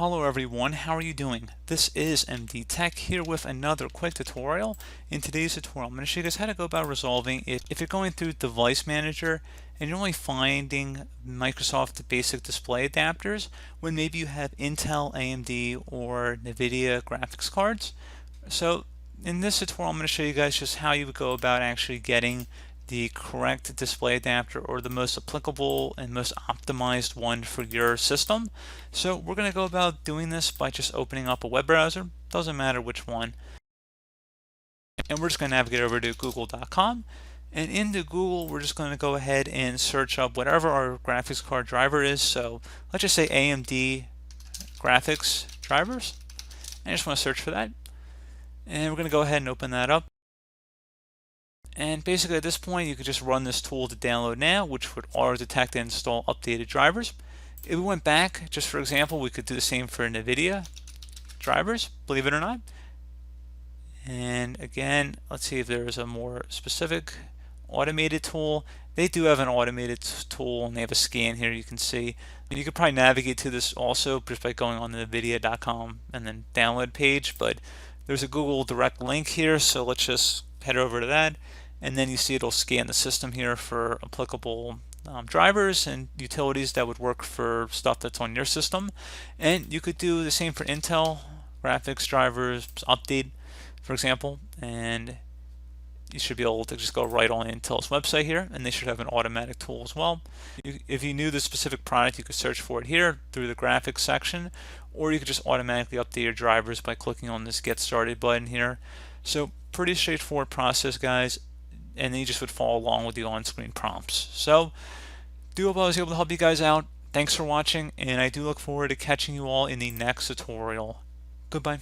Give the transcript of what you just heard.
Hello everyone, how are you doing? This is MD Tech here with another quick tutorial. In today's tutorial, I'm going to show you guys how to go about resolving it if you're going through Device Manager and you're only finding Microsoft basic display adapters when maybe you have Intel, AMD, or NVidia graphics cards. So in this tutorial, I'm going to show you guys just how you would go about actually getting the correct display adapter or the most applicable and most optimized one for your system. So we're going to go about doing this by just opening up a web browser, doesn't matter which one, and we're just going to navigate over to google.com, and into Google we're just going to go ahead and search up whatever our graphics card driver is. So let's just say AMD graphics drivers. I just want to search for that, and we're going to go ahead and open that up. And basically at this point you could just run this tool to download now, which would auto detect and install updated drivers. If we went back, just for example, we could do the same for NVIDIA drivers, believe it or not. And again, let's see if there is a more specific automated tool. They do have an automated tool and they have a scan here you can see. And you could probably navigate to this also just by going on the NVIDIA.com and then download page, but there's a Google direct link here, so let's just head over to that. And then you see it'll scan the system here for applicable drivers and utilities that would work for stuff that's on your system. And you could do the same for Intel graphics drivers update, for example, and you should be able to just go right on Intel's website here, and they should have an automatic tool as well. If you knew the specific product, you could search for it here through the graphics section, or you could just automatically update your drivers by clicking on this Get Started button here. So pretty straightforward process, guys, and then you just would follow along with the on-screen prompts. So do hope I was able to help you guys out. Thanks for watching, and I do look forward to catching you all in the next tutorial. Goodbye.